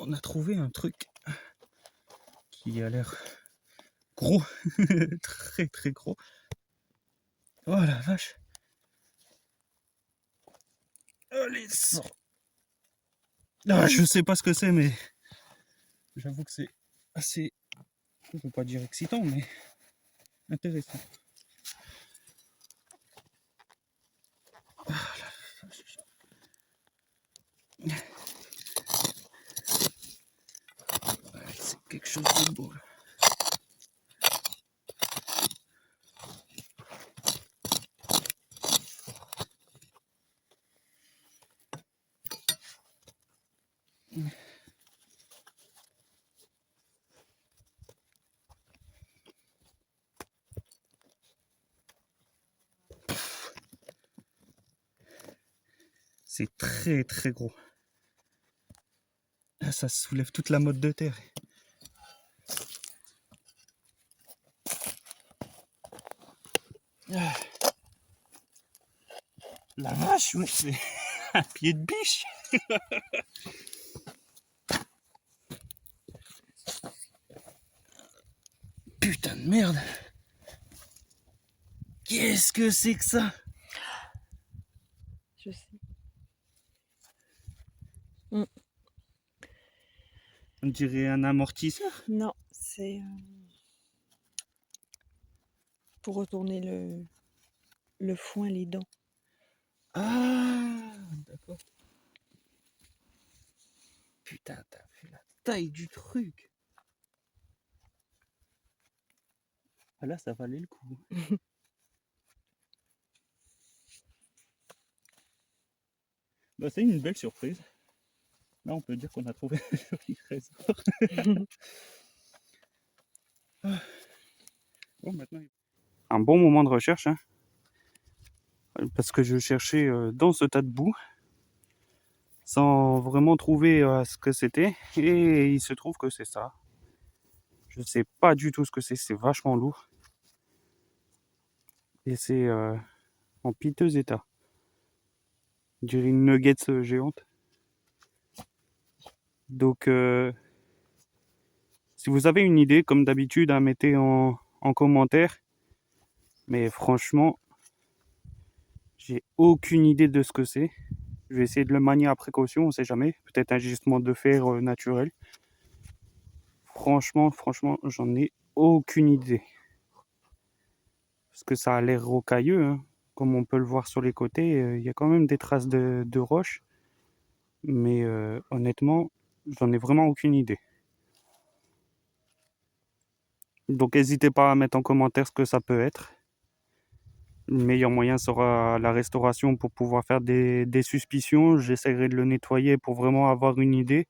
on a trouvé un truc qui a l'air gros, très très gros. Oh la vache. Allez, sors. Ah, je sais pas ce que c'est, mais j'avoue que c'est assez, je ne veux pas dire excitant, mais intéressant. Ah, la vache. Ouais, c'est quelque chose de beau là. C'est très très gros. Là, ça soulève toute la motte de terre. Ah. La vache, mais c'est un pied de biche. Putain de merde. Qu'est-ce que c'est que ça? Je sais. On dirait un amortisseur. Non, c'est pour retourner le foin, les dents. Ah, d'accord. Putain, t'as vu la taille du truc. Ah là, ça valait le coup. Bah, c'est une belle surprise. Là, on peut dire qu'on a trouvé un joli trésor. Bon, maintenant, un bon moment de recherche, hein, parce que je cherchais dans ce tas de boue sans vraiment trouver ce que c'était, et il se trouve que c'est ça. Je sais pas du tout ce que c'est vachement lourd et c'est en piteux état. On dirait une nuggets géante. Donc si vous avez une idée, comme d'habitude, mettez en commentaire. Mais franchement, j'ai aucune idée de ce que c'est. Je vais essayer de le manier à précaution, on sait jamais. Peut-être un gisement de fer naturel. Franchement, j'en ai aucune idée. Parce que ça a l'air rocailleux, hein. Comme on peut le voir sur les côtés, il y a quand même des traces de roches. Mais honnêtement, j'en ai vraiment aucune idée. Donc n'hésitez pas à mettre en commentaire ce que ça peut être. Le meilleur moyen sera la restauration pour pouvoir faire des suspicions. J'essaierai de le nettoyer pour vraiment avoir une idée.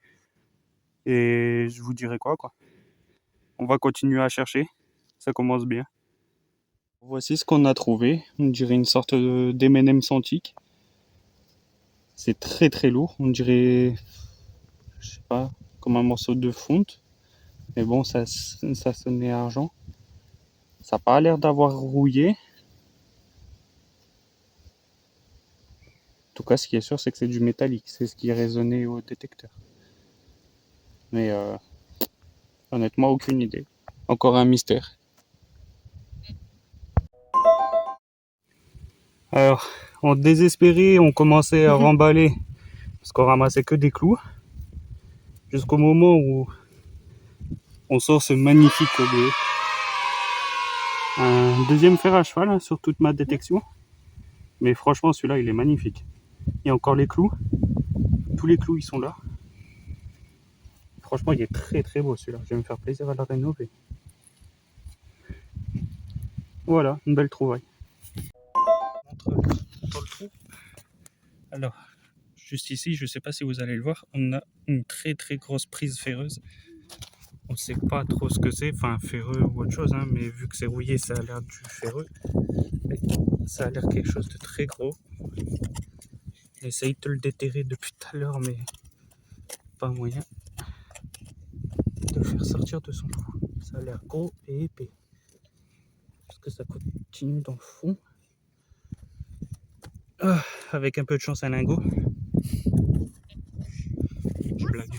Et je vous dirai quoi. On va continuer à chercher. Ça commence bien. Voici ce qu'on a trouvé. On dirait une sorte d'M&M's antique. C'est très très lourd. On dirait, je sais pas, comme un morceau de fonte. Mais bon, ça sonnait argent. Ça n'a pas l'air d'avoir rouillé. En tout cas, ce qui est sûr, c'est que c'est du métallique. C'est ce qui résonnait au détecteur. Mais honnêtement, aucune idée. Encore un mystère. Alors, en désespéré, on commençait à remballer parce qu'on ramassait que des clous. Jusqu'au moment où on sort ce magnifique collier. Un deuxième fer à cheval, hein, sur toute ma détection. Mais franchement, celui-là, il est magnifique. Il y a encore les clous. Tous les clous, ils sont là. Franchement, il est très très beau celui-là. Je vais me faire plaisir à le rénover. Voilà, une belle trouvaille. Dans le trou. Alors, juste ici, je ne sais pas si vous allez le voir, on a une très très grosse prise ferreuse. On ne sait pas trop ce que c'est, enfin ferreux ou autre chose, hein, mais vu que c'est rouillé, ça a l'air du ferreux. Et ça a l'air quelque chose de très gros. J'essaye de le déterrer depuis tout à l'heure, mais pas moyen de le faire sortir de son trou. Ça a l'air gros et épais. Est-ce que ça continue dans le fond? Ah, avec un peu de chance, un lingot. Je blague.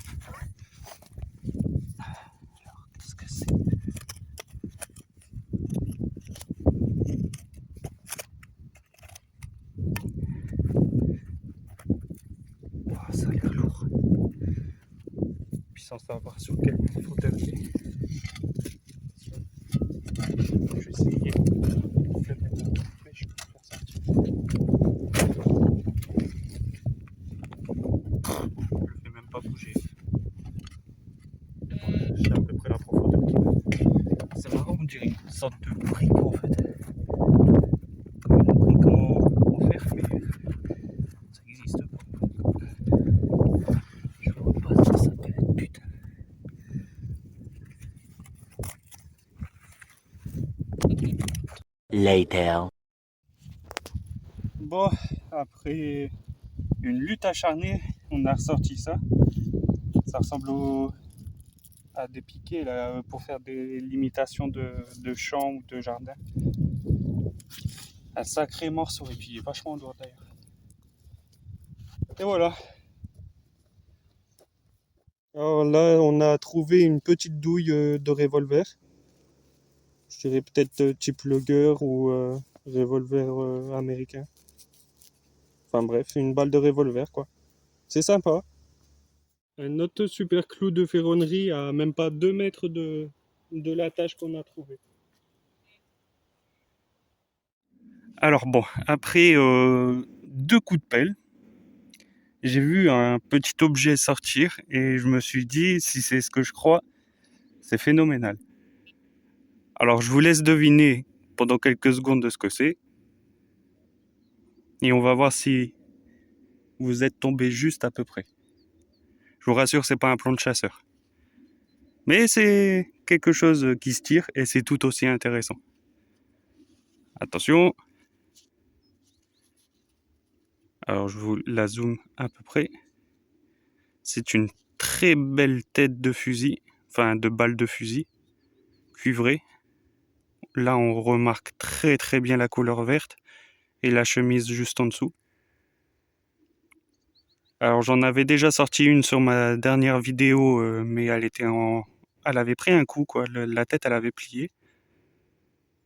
sans savoir sur quel fauteuil il est. Je vais essayer de le mettre un peu fraîche pour faire sortir. Je le fais même pas bouger. Je sais à peu près la profondeur qu'il a. C'est marrant, on dirait une sorte de brique en fait. Comme une brique en fer, mais ça n'existe pas. Je vois pas ce que ça peut être, putain. Later. Bon, après une lutte acharnée, on a ressorti ça. Ça ressemble à des piquets là, pour faire des limitations de champs ou de jardin. Un sacré morceau et puis vachement lourd d'ailleurs. Et voilà. Alors là, on a trouvé une petite douille de revolver. Je dirais peut-être type Luger ou revolver américain. Enfin bref, une balle de revolver quoi. C'est sympa. Un autre super clou de ferronnerie à même pas 2 mètres de la tâche qu'on a trouvée. Alors bon, après 2 coups de pelle, j'ai vu un petit objet sortir et je me suis dit, si c'est ce que je crois, c'est phénoménal. Alors je vous laisse deviner pendant quelques secondes de ce que c'est. Et on va voir si vous êtes tombé juste à peu près. Je vous rassure, c'est pas un plan de chasseur. Mais c'est quelque chose qui se tire et c'est tout aussi intéressant. Attention. Alors je vous la zoome à peu près. C'est une très belle tête de fusil, enfin de balle de fusil, cuivrée. Là on remarque très très bien la couleur verte et la chemise juste en dessous. Alors j'en avais déjà sorti une sur ma dernière vidéo, mais elle avait pris un coup quoi. La tête elle avait plié.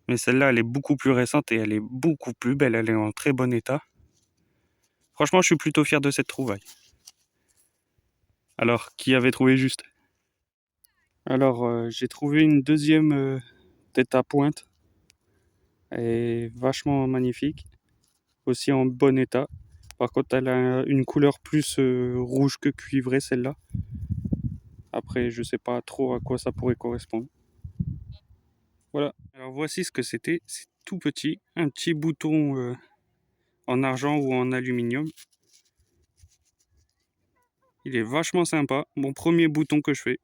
Mais celle-là elle est beaucoup plus récente et elle est beaucoup plus belle. Elle est en très bon état. Franchement je suis plutôt fier de cette trouvaille. Alors qui avait trouvé juste? Alors j'ai trouvé une deuxième tête à pointe. Elle est vachement magnifique, aussi en bon état. Par contre, elle a une couleur plus rouge que cuivrée, celle-là. Après, je sais pas trop à quoi ça pourrait correspondre. Voilà. Alors voici ce que c'était. C'est tout petit, un petit bouton en argent ou en aluminium. Il est vachement sympa. Mon premier bouton que je fais.